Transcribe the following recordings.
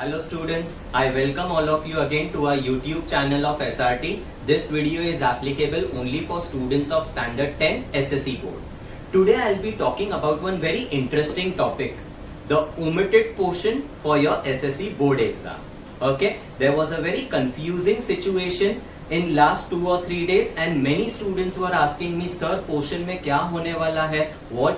Hello students, I welcome all of you again to our YouTube channel of SRT. This video is applicable only for students of Standard 10 SSE board. Today I will be talking about one very interesting topic, the omitted portion for your SSE board exam. Okay, there was a very confusing situation in last 2 or 3 days and many students were asking me, sir, portion में क्या होने वाला है,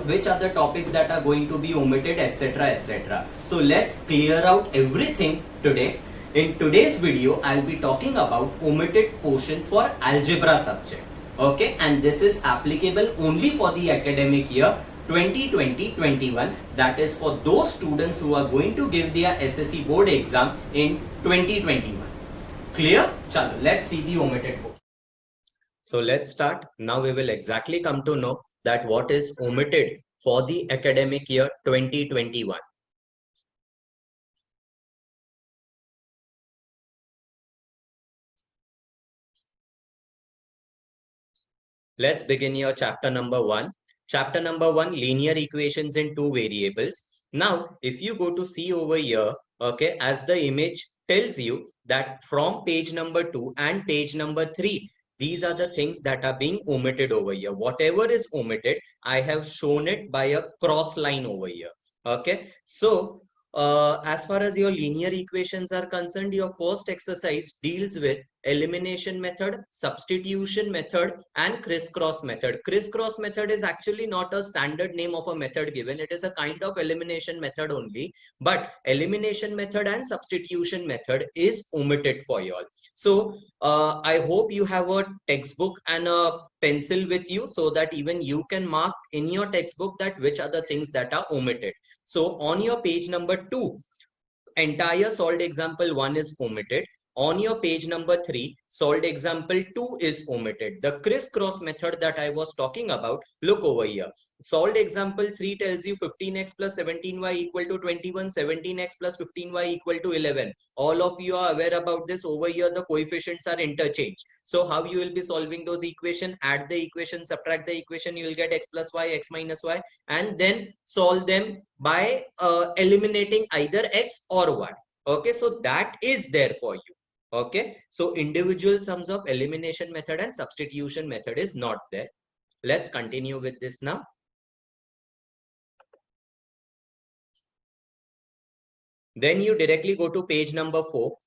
which are the topics that are going to be omitted, etc, etc. So let's clear out everything today. In today's video I'll be talking about omitted portion for algebra subject. Okay, and this is applicable only for the academic year 2020-21, that is for those students who are going to give their SSE board exam in 2021. Clear? Chalo, let's see the omitted portion. So let's start. Now we will exactly come to know that what is omitted for the academic year 2021. Let's begin your chapter number 1. Chapter number 1, linear equations in two variables. Now, if you go to see over here, okay, as the image tells you that from page number 2 and page number 3, these are the things that are being omitted over here. Whatever is omitted, I have shown it by a cross line over here. Okay, so as far as your linear equations are concerned, your first exercise deals with elimination method, substitution method, and crisscross method. Crisscross method is actually not a standard name of a method given. It is a kind of elimination method only, but elimination method and substitution method is omitted for you all. So I hope you have a textbook and a pencil with you so that even you can mark in your textbook that which are the things that are omitted. So on your page number 2, entire solved example 1 is omitted. On your page number 3, solved example 2 is omitted. The crisscross method that I was talking about, look over here. Solved example 3 tells you 15x plus 17y equal to 21, 17x plus 15y equal to 11. All of you are aware about this. Over here, the coefficients are interchanged. So how you will be solving those equations? Add the equation, subtract the equation, you will get x plus y, x minus y, and then solve them by eliminating either x or y. Okay, so that is there for you. Okay, so individual sums of elimination method and substitution method is not there. Let's continue with this now. Then you directly go to page number 4.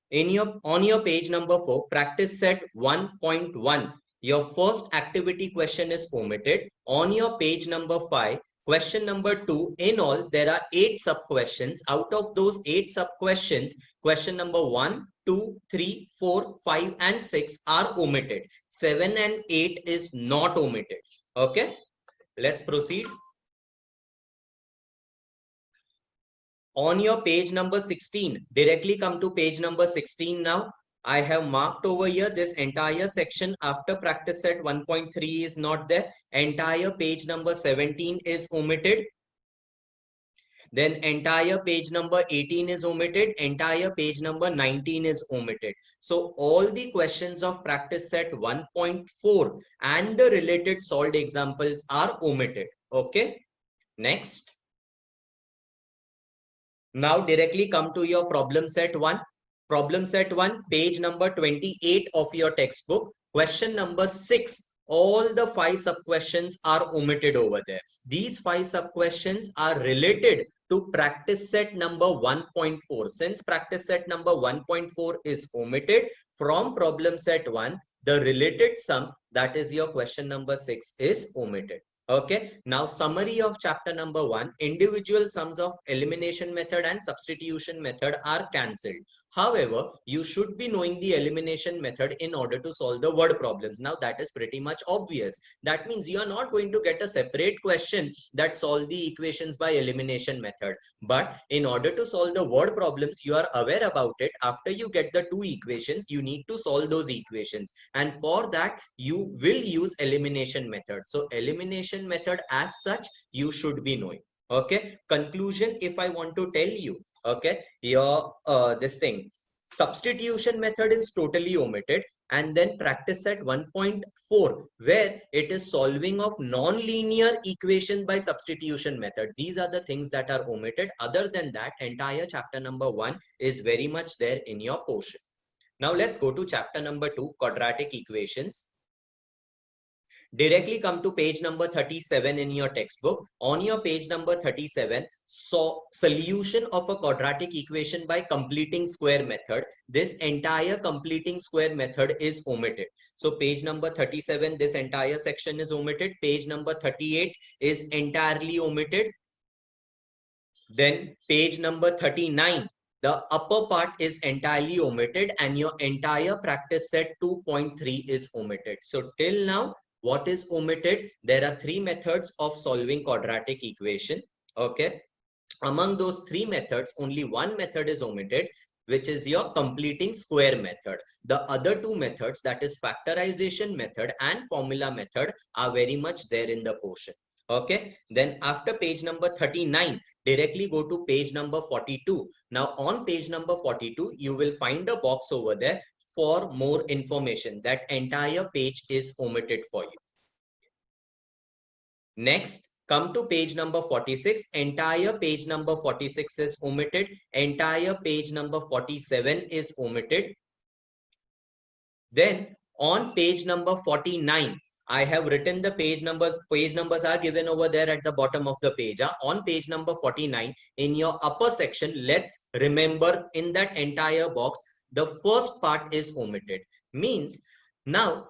On your page number 4, practice set 1.1, your first activity question is omitted. On your page number 5, question number 2, in all, there are 8 sub-questions. Out of those 8 sub-questions, question number 1, 2, 3, 4, 5, and 6 are omitted. 7 and 8 is not omitted. Okay, let's proceed. On your page number 16, directly come to page number 16 now. I have marked over here this entire section after practice set 1.3 is not there. Entire page number 17 is omitted. Then entire page number 18 is omitted. Entire page number 19 is omitted. So all the questions of practice set 1.4 and the related solved examples are omitted. Okay. Next. Now directly come to your problem set 1. Problem set 1, page number 28 of your textbook. Question number 6. All the 5 sub-questions are omitted over there. These 5 sub-questions are related to practice set number 1.4. Since practice set number 1.4 is omitted from problem set 1, the related sum, that is your question number 6, is omitted. Okay, now summary of chapter number 1, individual sums of elimination method and substitution method are cancelled. However, you should be knowing the elimination method in order to solve the word problems. Now that is pretty much obvious. That means you are not going to get a separate question that solve the equations by elimination method. But in order to solve the word problems, you are aware about it. After you get the 2 equations, you need to solve those equations. And for that, you will use elimination method. So elimination method as such, you should be knowing. Okay, conclusion, if I want to tell you, okay, your this thing, substitution method is totally omitted. and then practice set 1.4, where it is solving of non-linear equation by substitution method. These are the things that are omitted. Other than that, entire chapter number 1 is very much there in your portion. Now let's go to chapter number 2, quadratic equations. Directly come to page number 37 in your textbook. On your page number 37, so solution of a quadratic equation by completing square method. This entire completing square method is omitted. So page number 37, this entire section is omitted. Page number 38 is entirely omitted. Then page number 39, the upper part is entirely omitted, and your entire practice set 2.3 is omitted. So till now, what is omitted? There are 3 methods of solving quadratic equation. Okay. Among those 3 methods, only one method is omitted, which is your completing square method. The other 2 methods, that is factorization method and formula method, are very much there in the portion. Okay. Then after page number 39, directly go to page number 42. Now on page number 42, you will find a box over there for more information. That entire page is omitted for you. Next, come to page number 46. Entire page number 46 is omitted. Entire page number 47 is omitted. Then on page number 49, I have written the page numbers. Page numbers are given over there at the bottom of the page. On page number 49, in your upper section, let's remember in that entire box, the first part is omitted. Means now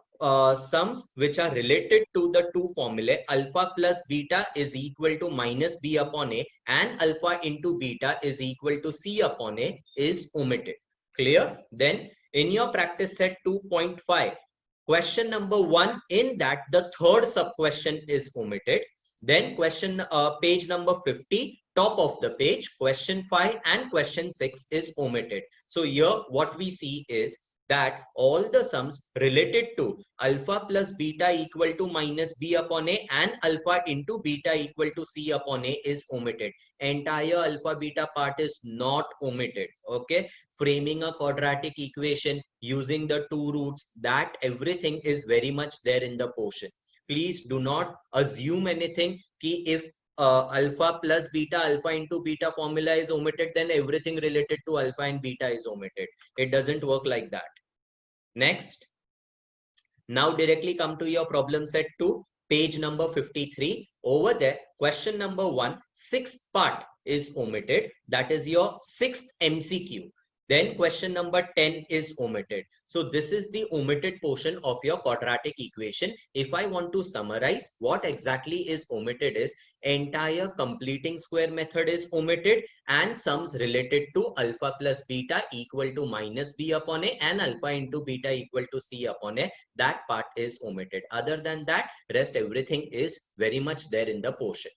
sums which are related to the 2 formulae, alpha plus beta is equal to minus b upon a, and alpha into beta is equal to c upon a, is omitted. Clear? Then in your practice set 2.5, question number 1, in that the third sub question is omitted. Then question page number 50, top of the page, question 5 and question 6 is omitted. So here what we see is that all the sums related to alpha plus beta equal to minus b upon a and alpha into beta equal to c upon a is omitted. Entire alpha beta part is not omitted. Okay. Framing a quadratic equation using the 2 roots, that everything is very much there in the portion. Please do not assume anything ki if alpha plus beta, alpha into beta formula is omitted, then everything related to alpha and beta is omitted. It doesn't work like that. Next, now directly come to your problem set 2, page number 53. Over there, question number 1, 6th part is omitted. That is your 6th MCQ. Then question number 10 is omitted. So this is the omitted portion of your quadratic equation. If I want to summarize, what exactly is omitted is entire completing square method is omitted, and sums related to alpha plus beta equal to minus b upon a and alpha into beta equal to c upon a. That part is omitted. Other than that, rest everything is very much there in the portion.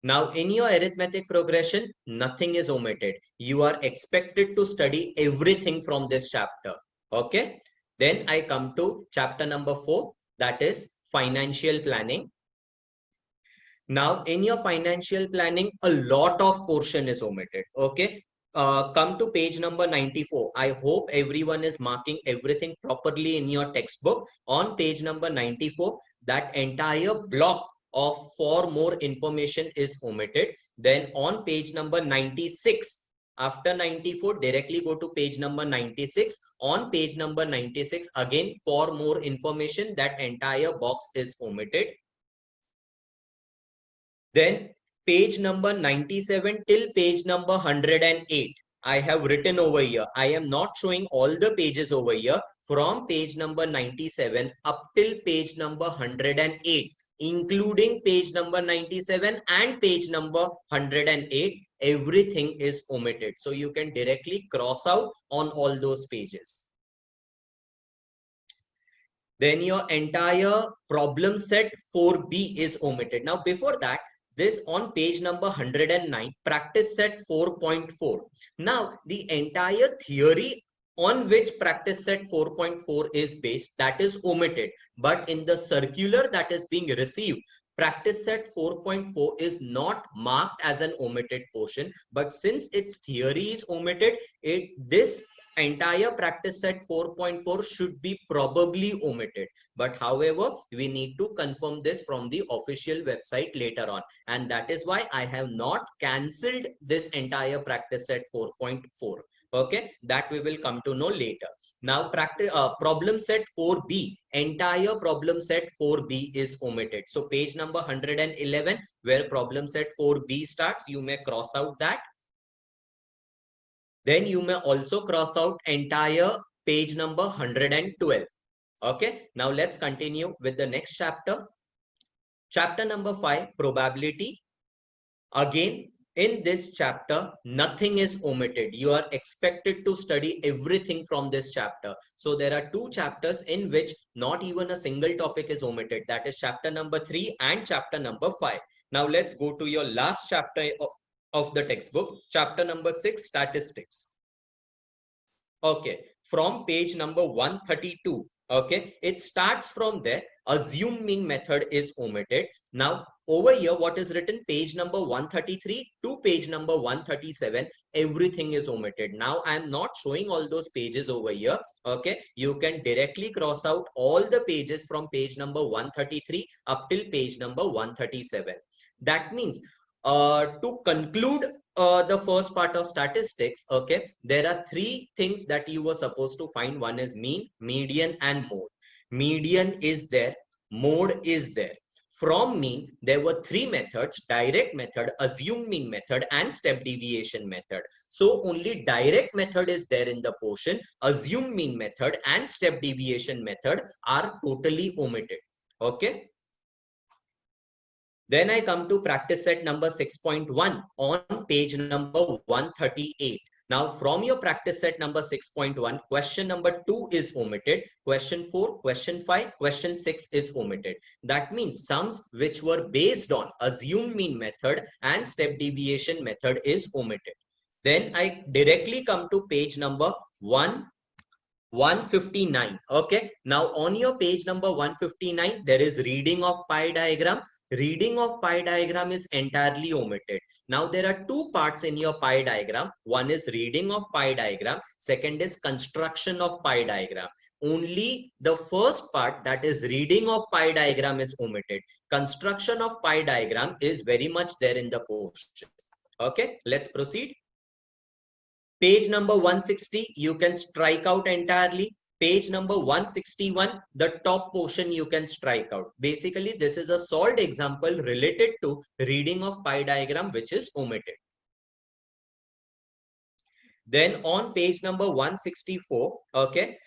Now, in your arithmetic progression, nothing is omitted. You are expected to study everything from this chapter. Okay. Then I come to chapter number 4, that is financial planning. Now, in your financial planning, a lot of portion is omitted. Okay. Come to page number 94. I hope everyone is marking everything properly in your textbook. On page number 94, that entire block of for more information is omitted. Then on page number 96, after 94, directly go to page number 96. On page number 96, again, for more information, that entire box is omitted. Then page number 97 till page number 108, I have written over here. I am not showing all the pages over here. From page number 97 up till page number 108, including page number 97 and page number 108, everything is omitted. So you can directly cross out on all those pages. Then your entire problem set 4B is omitted. Now before that, this on page number 109, practice set 4.4. Now the entire theory on which practice set 4.4 is based, that is omitted. But in the circular that is being received, practice set 4.4 is not marked as an omitted portion. But since its theory is omitted, this entire practice set 4.4 should be probably omitted. But however, we need to confirm this from the official website later on. And that is why I have not cancelled this entire practice set 4.4. Okay, that we will come to know later. Now, problem set 4b, entire problem set 4b is omitted. So page number 111, where problem set 4b starts, you may cross out that. Then you may also cross out entire page number 112. Okay, now let's continue with the next chapter. Chapter number 5, probability. Again, in this chapter, nothing is omitted. You are expected to study everything from this chapter. So there are two chapters in which not even a single topic is omitted. That is chapter number 3 and chapter number 5. Now let's go to your last chapter of the textbook, chapter number 6, statistics. Okay, from page number 132. Okay, it starts from there. Assume mean method is omitted. Now over here, what is written, page number 133 to page number 137, everything is omitted. Now I am not showing all those pages over here. Okay, you can directly cross out all the pages from page number 133 up till page number 137. That means to conclude the first part of statistics, okay, there are three things that you were supposed to find. One is mean, median, and mode. Median is there, mode is there. From mean, there were three methods: direct method, assume mean method, and step deviation method. So only direct method is there in the portion. Assume mean method and step deviation method are totally omitted. Okay. Then I come to practice set number 6.1 on page number 138. Now from your practice set number 6.1, question number 2 is omitted. Question 4, question 5, question 6 is omitted. That means sums which were based on assume mean method and step deviation method is omitted. Then I directly come to page number 159. Okay. Now on your page number 159, there is reading of pie diagram. Reading of pie diagram is entirely omitted. Now there are two parts in your pie diagram. One is reading of pie diagram. Second is construction of pie diagram. Only the first part, that is reading of pie diagram, is omitted. Construction of pie diagram is very much there in the portion. Okay, let's proceed. Page number 160, you can strike out entirely. Page number 161, the top portion you can strike out. Basically, this is a solved example related to reading of pie diagram, which is omitted. Then on page number 164, okay,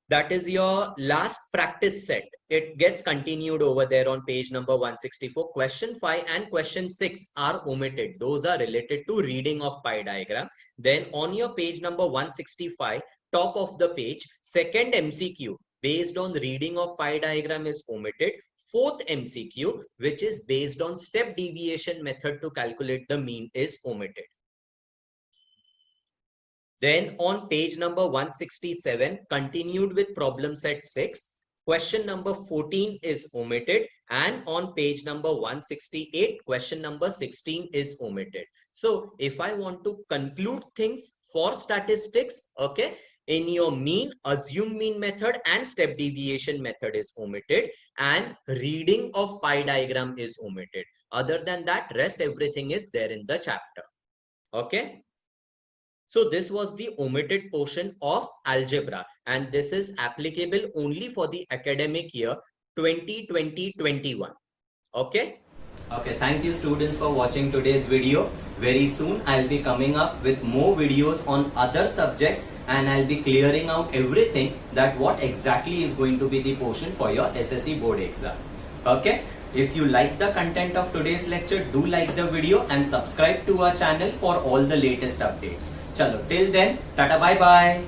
that is your last practice set. It gets continued over there on page number 164. Question 5 and question 6 are omitted. Those are related to reading of pie diagram. Then on your page number 165, top of the page, second MCQ based on reading of pie diagram is omitted. Fourth MCQ, which is based on step deviation method to calculate the mean, is omitted. Then on page number 167, continued with problem set 6, question number 14 is omitted, and on page number 168, question number 16 is omitted. So if I want to conclude things for statistics, okay, in your mean, assume mean method and step deviation method is omitted, and reading of pie diagram is omitted. Other than that, rest everything is there in the chapter. Okay. So this was the omitted portion of algebra, and this is applicable only for the academic year 2020-21. Okay. Okay, thank you students for watching today's video. Very soon I'll be coming up with more videos on other subjects, and I'll be clearing out everything that what exactly is going to be the portion for your SSC board exam. Okay. If you like the content of today's lecture, do like the video and subscribe to our channel for all the latest updates. Chalo, till then, tata bye bye.